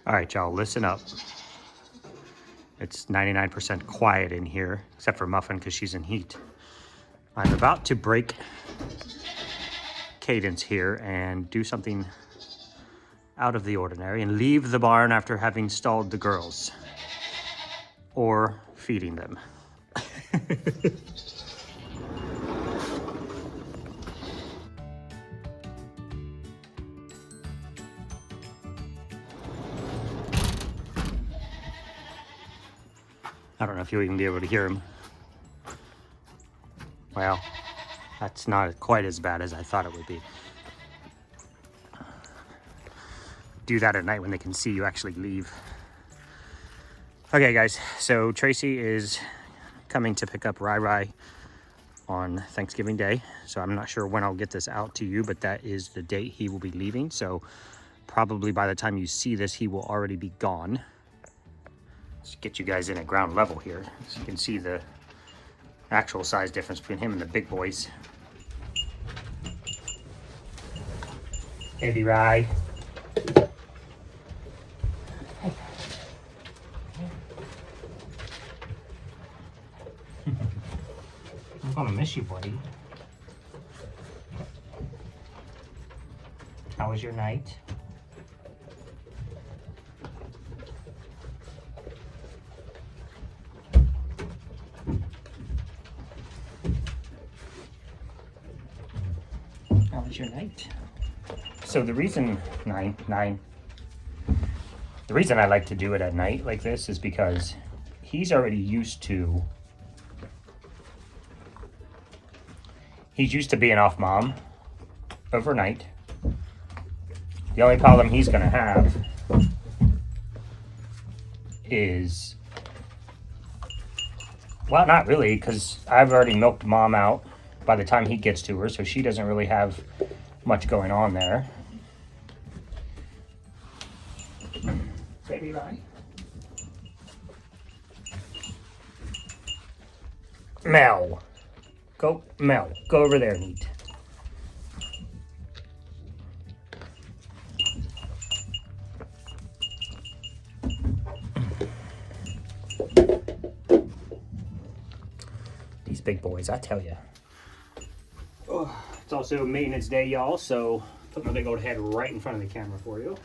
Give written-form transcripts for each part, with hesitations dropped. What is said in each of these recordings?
All right, y'all, listen up. It's 99% quiet in here, except for Muffin because she's in heat. I'm about to break cadence here and do something out of the ordinary and leave the barn after having stalled the girls or feeding them. I don't know if you'll even be able to hear him. Well, that's not quite as bad as I thought it would be. Do that at night when they can see you actually leave. Okay, guys, so Tracy is coming to pick up RiRi on Thanksgiving Day. So I'm not sure when I'll get this out to you, but that is the date he will be leaving. So probably by the time you see this, he will already be gone. Let's get you guys in at ground level here so you can see the actual size difference between him and the big boys. Baby Rye. I'm gonna miss you, buddy. How was your night? How was your night? So the reason the reason I like to do it at night like this is because he's already used to being off mom overnight. The only problem he's gonna have is, well, not really, because I've already milked mom out by the time he gets to her, so she doesn't really have much going on there. Baby Rye. Mel. Go, Mel. Go over there and eat. These big boys, I tell you. Oh, it's also maintenance day, y'all, so put my big old head right in front of the camera for you.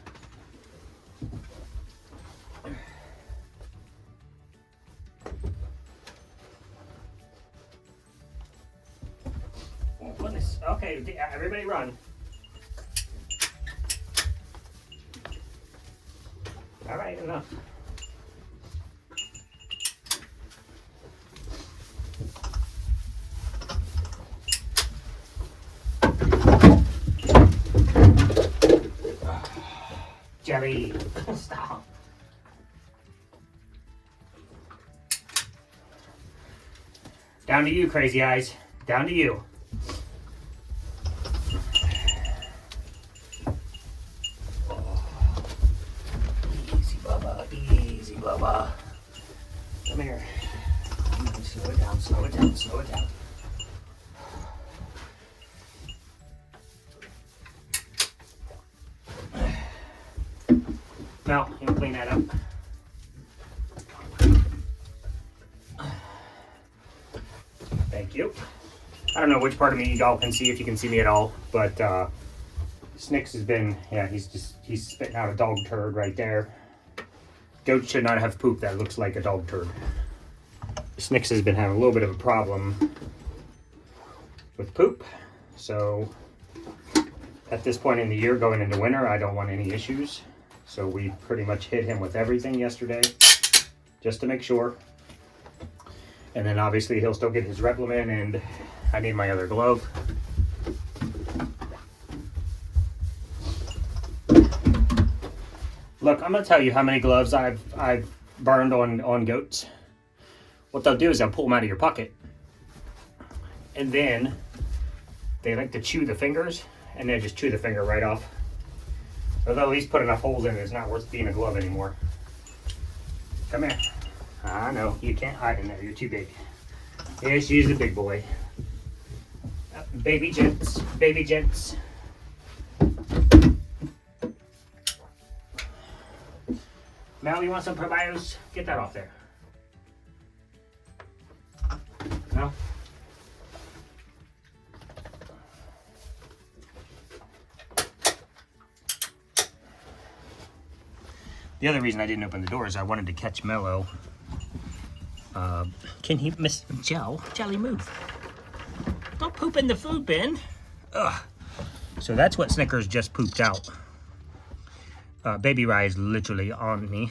Oh, goodness. Okay, everybody run. All right, enough. Jelly, stop. Down to you, crazy eyes. Down to you. Easy, Bubba. Easy, Bubba. Come here. Slow it down, slow it down, slow it down. Now, you clean that up. Thank you. I don't know which part of me y'all can see, if you can see me at all, but Snicks has been, yeah, he's spitting out a dog turd right there. Goat should not have poop that looks like a dog turd. Snicks has been having a little bit of a problem with poop, so at this point in the year, going into winter, I don't want any issues. So we pretty much hit him with everything yesterday, just to make sure. And then obviously he'll still get his Revlimid, and I need my other glove. Look, I'm gonna tell you how many gloves I've burned on goats. What they'll do is they'll pull them out of your pocket, and then they like to chew the fingers, and they just chew the finger right off. Although he's put enough holes in it, it's not worth being a glove anymore. Come here. I know, you can't hide in there, you're too big. Yeah, she's a big boy. Baby gents, baby gents. Mel, you want some probios? Get that off there. No? The other reason I didn't open the door is I wanted to catch Mello. Can he miss Jelly, move. Don't poop in the food bin. Ugh. So that's what Snickers just pooped out. Baby Rye is literally on me.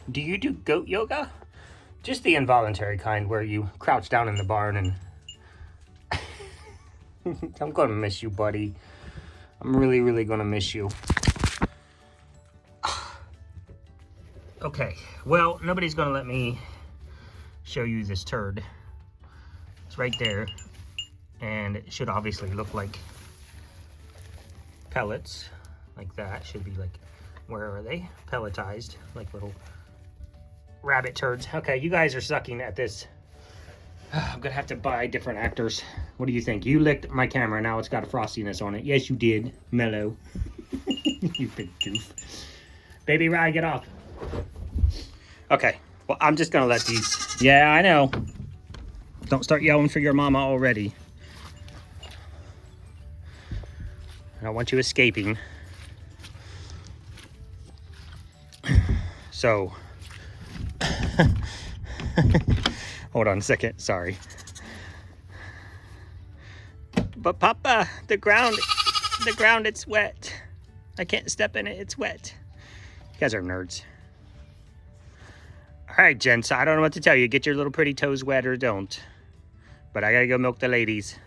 Do you do goat yoga? Just the involuntary kind where you crouch down in the barn and... I'm gonna miss you, buddy. I'm really, really gonna miss you. Okay, well, nobody's gonna let me show you this turd. It's right there, and it should obviously look like pellets, like that. Should be like, where are they? Pelletized, like little rabbit turds. Okay, you guys are sucking at this. I'm gonna have to buy different actors. What do you think? You licked my camera, now it's got a frostiness on it. Yes, you did, Mellow. You big goof. Baby Rye, get off. Okay, well, I'm just gonna let these... Yeah, I know. Don't start yelling for your mama already. I don't want you escaping. So... Hold on a second, sorry. But Papa, the ground, it's wet. I can't step in it, it's wet. You guys are nerds. All right, gents, I don't know what to tell you. Get your little pretty toes wet or don't. But I gotta go milk the ladies.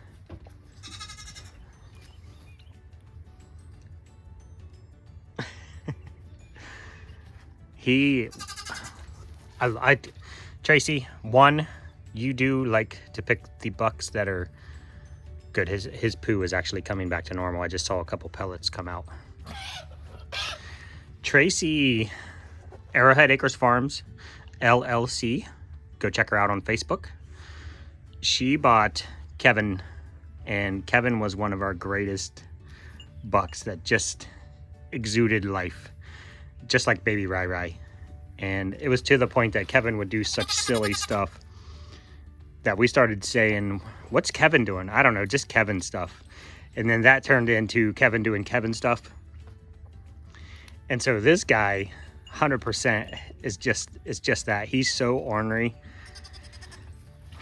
Tracy, one, you do like to pick the bucks that are good. His poo is actually coming back to normal. I just saw a couple pellets come out. Tracy, Arrowhead Acres Farms, LLC. Go check her out on Facebook. She bought Kevin, and Kevin was one of our greatest bucks that just exuded life, just like baby RiRi. And it was to the point that Kevin would do such silly stuff that we started saying, what's Kevin doing? I don't know, just Kevin stuff. And then that turned into Kevin doing Kevin stuff. And so this guy, 100% is just that. He's so ornery.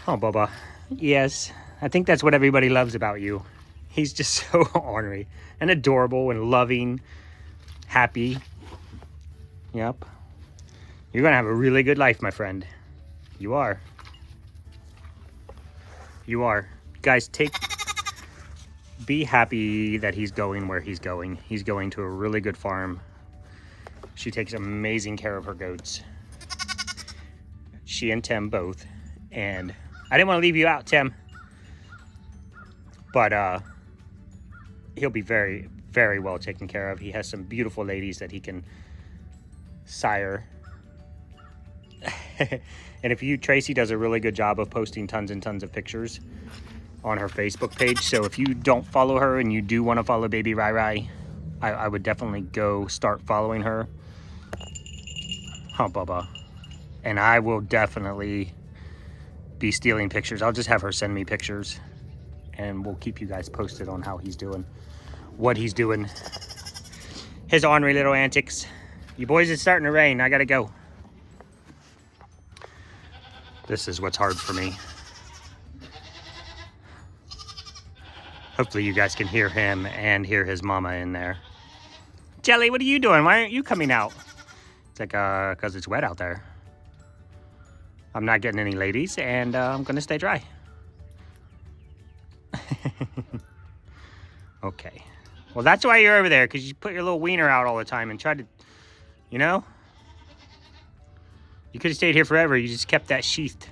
Oh, Bubba. Yes, I think that's what everybody loves about you. He's just so ornery and adorable and loving, happy. Yep. You're gonna have a really good life, my friend. You are. You are. Guys, be happy that he's going where he's going. He's going to a really good farm. She takes amazing care of her goats. She and Tim both. And I didn't want to leave you out, Tim. But he'll be very, very well taken care of. He has some beautiful ladies that he can sire. And Tracy does a really good job of posting tons and tons of pictures on her Facebook page. So if you don't follow her and you do want to follow baby RiRi, I would definitely go start following her. Huh, Bubba. And I will definitely be stealing pictures. I'll just have her send me pictures and we'll keep you guys posted on how he's doing, what he's doing, his ornery little antics. You boys, it's starting to rain. I gotta go. This is what's hard for me. Hopefully you guys can hear him and hear his mama in there. Jelly, what are you doing? Why aren't you coming out? It's like, cause it's wet out there. I'm not getting any ladies and I'm gonna stay dry. Okay. Well, that's why you're over there, cause you put your little wiener out all the time and tried to, you know? You could have stayed here forever. You just kept that sheathed.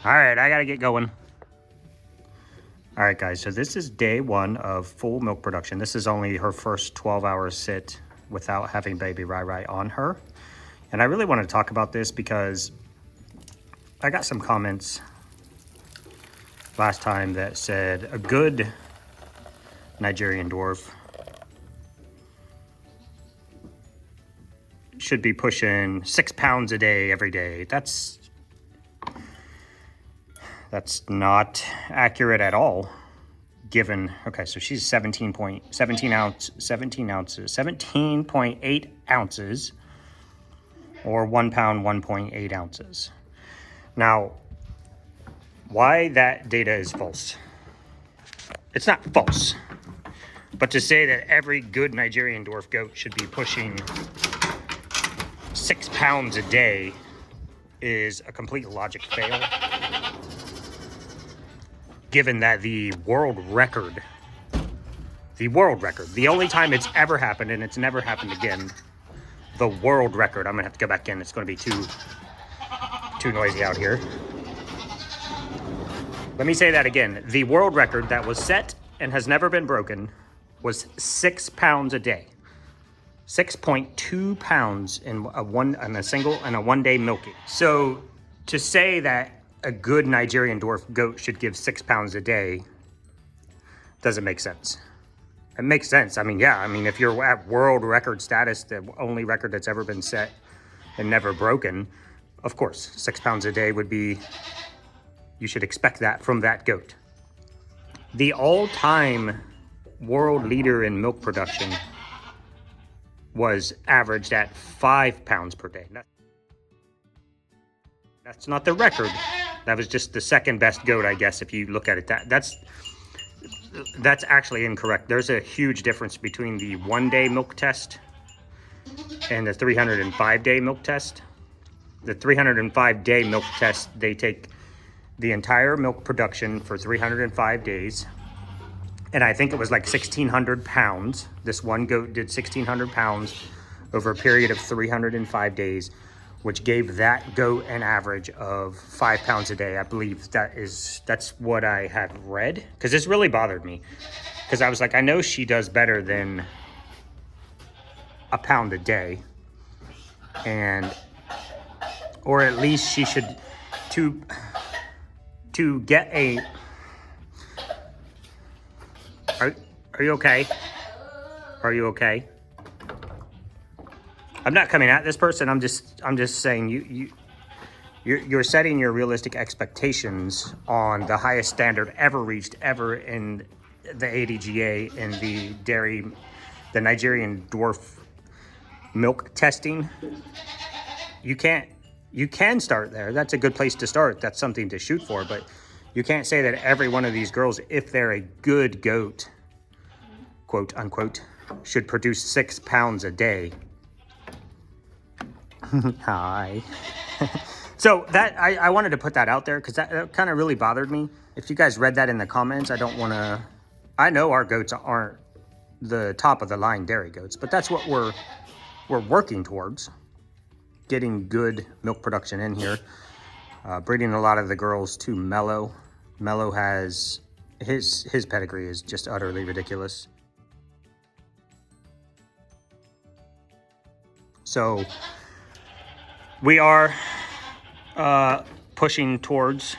All right, I gotta get going. All right, guys, so this is day one of full milk production. This is only her first 12-hour sit without having baby RiRi on her. And I really want to talk about this because I got some comments last time that said a good Nigerian dwarf should be pushing 6 pounds a day every day. That's not accurate at all. Given, okay, so she's 17.8 ounces, or 1 pound, 1.8 ounces. Now, why that data is false? It's not false, but to say that every good Nigerian dwarf goat should be pushing 6 pounds a day is a complete logic fail. Given that the world record, the only time it's ever happened, and it's never happened again, the world record, I'm gonna have to go back in, it's gonna be too noisy out here. Let me say that again. The world record that was set and has never been broken was 6 pounds a day. 6.2 pounds in a one day milking. So to say that a good Nigerian dwarf goat should give 6 pounds a day doesn't make sense. It makes sense. I mean, yeah, I mean, if you're at world record status, the only record that's ever been set and never broken, of course, 6 pounds a day would be, you should expect that from that goat. The all-time world leader in milk production was averaged at 5 pounds per day. That's not the record. That was just the second best goat, I guess, if you look at it. That's actually incorrect. There's a huge difference between the 1 day milk test and the 305-day milk test. The 305-day milk test, they take the entire milk production for 305 days. And I think it was like 1,600 pounds. This one goat did 1,600 pounds over a period of 305 days, which gave that goat an average of 5 pounds a day. I believe that's what I had read, because this really bothered me, because I was like, I know she does better than a pound a day, or at least she should, to get a, are you okay? Are you okay? I'm not coming at this person. I'm just saying you're setting your realistic expectations on the highest standard ever reached in the ADGA and the Nigerian dwarf milk testing. You can start there. That's a good place to start. That's something to shoot for, but you can't say that every one of these girls, if they're a good goat, quote unquote, should produce 6 pounds a day. Hi. So that I wanted to put that out there because that kind of really bothered me. If you guys read that in the comments, I know our goats aren't the top of the line dairy goats, but that's what we're working towards, getting good milk production in here. Breeding a lot of the girls to Mellow. Mellow has his pedigree is just utterly ridiculous. So we are pushing towards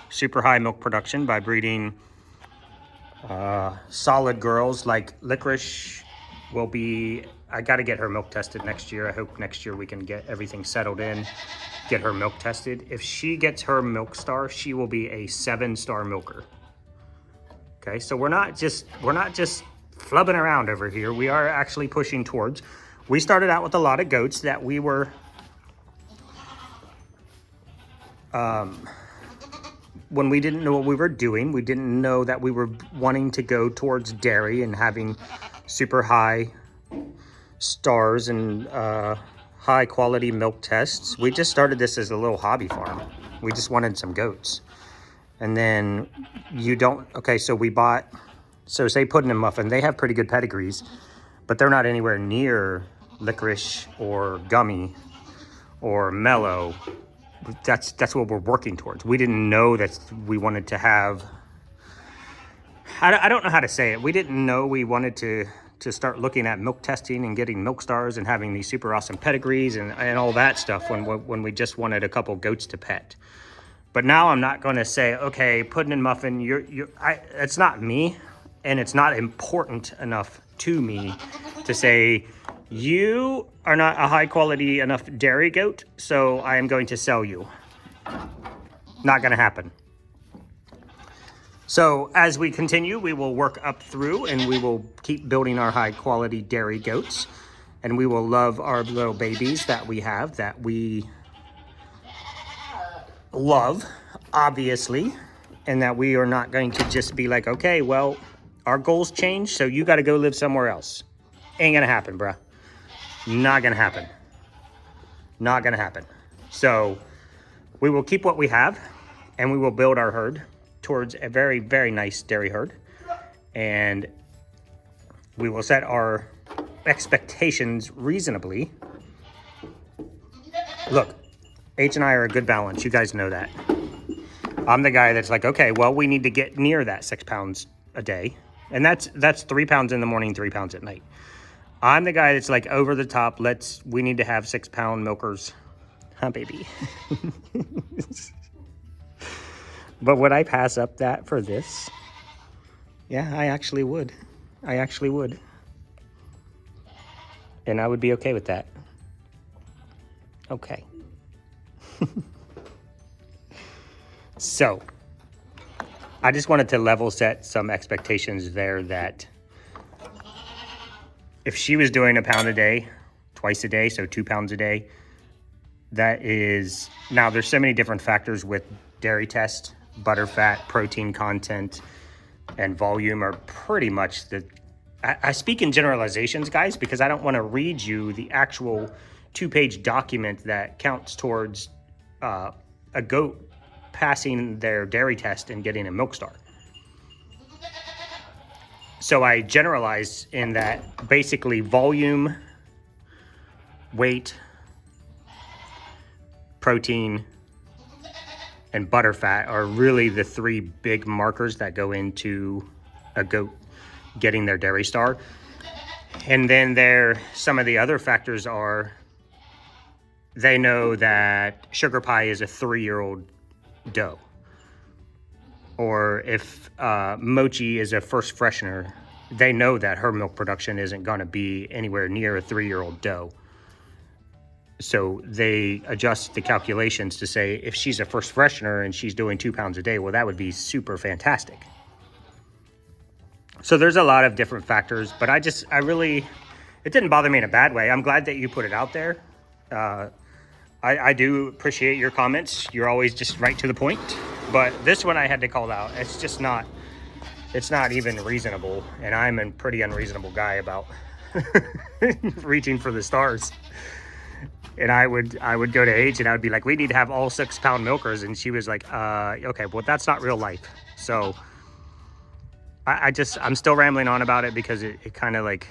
super high milk production by breeding solid girls. Like Licorice will be, I got to get her milk tested next year. I hope next year we can get everything settled in, get her milk tested. If she gets her milk star, she will be a 7-star milker. Okay, so we're not just flubbing around over here. We are actually pushing towards. We started out with a lot of goats that we were when we didn't know what we were doing. We didn't know that we were wanting to go towards dairy and having super high stars and high quality milk tests. We just started this as a little hobby farm. We just wanted some goats. And then so we bought, say Puddin' and Muffin, they have pretty good pedigrees, but they're not anywhere near Licorice or Gummy or Mellow. That's what we're working towards. We didn't know that we wanted to have, I don't know how to say it. We didn't know we wanted to start looking at milk testing and getting milk stars and having these super awesome pedigrees and all that stuff when we just wanted a couple goats to pet. But now I'm not going to say, okay, Puddin' and Muffin, it's not me, and it's not important enough to me to say You are not a high quality enough dairy goat, so I am going to sell you. Not going to happen. So as we continue, we will work up through and we will keep building our high quality dairy goats. And we will love our little babies that we have, that we love, obviously. And that we are not going to just be like, okay, well, our goals change, so you got to go live somewhere else. Ain't going to happen, bruh. Not going to happen. Not going to happen. So we will keep what we have and we will build our herd towards a very, very nice dairy herd. And we will set our expectations reasonably. Look, H and I are a good balance. You guys know that. I'm the guy that's like, okay, well, we need to get near that 6 pounds a day. And that's 3 pounds in the morning, 3 pounds at night. I'm the guy that's like over the top. We need to have 6 pound milkers. Huh, baby? But would I pass up that for this? Yeah, I actually would. I actually would. And I would be okay with that. Okay. So, I just wanted to level set some expectations there that if she was doing a pound a day, twice a day, so 2 pounds a day, that is, now there's so many different factors with dairy test, butter fat, protein content, and volume are pretty much I speak in generalizations, guys, because I don't want to read you the actual 2-page document that counts towards a goat passing their dairy test and getting a milk star. So I generalize in that basically volume, weight, protein, and butter fat are really the 3 big markers that go into a goat getting their dairy star. And then some of the other factors are, they know that sugar pie is a 3-year-old doe. Or if mochi is a first freshener, they know that her milk production isn't going to be anywhere near a 3-year-old doe. So they adjust the calculations to say, if she's a first freshener and she's doing 2 pounds a day, well, that would be super fantastic. So there's a lot of different factors, but it didn't bother me in a bad way. I'm glad that you put it out there. I do appreciate your comments. You're always just right to the point. But this one I had to call out. It's not even reasonable. And I'm a pretty unreasonable guy about reaching for the stars. And I would go to H and I would be like, we need to have all 6 pound milkers. And she was like, okay, well, that's not real life. So I'm still rambling on about it because it kind of like,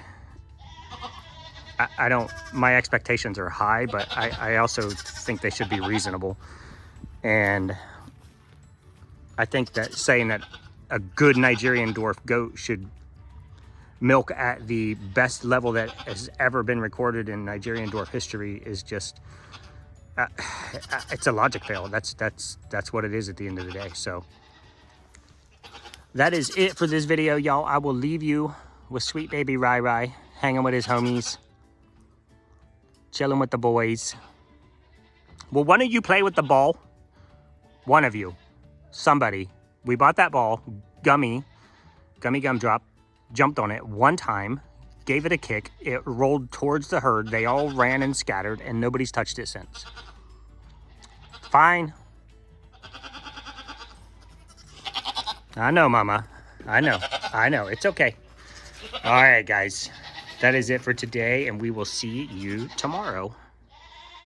my expectations are high, but I also think they should be reasonable. And I think that saying that a good Nigerian dwarf goat should milk at the best level that has ever been recorded in Nigerian dwarf history is just, it's a logic fail. That's what it is at the end of the day. So that is it for this video, y'all. I will leave you with sweet baby RiRi, hanging with his homies, chilling with the boys. Will one of you play with the ball? One of you. Somebody. We bought that ball, Gummy Gumdrop, jumped on it one time, gave it a kick, it rolled towards the herd, they all ran and scattered, and nobody's touched it since. Fine. I know, Mama. I know. It's okay. All right, guys. That is it for today, and we will see you tomorrow.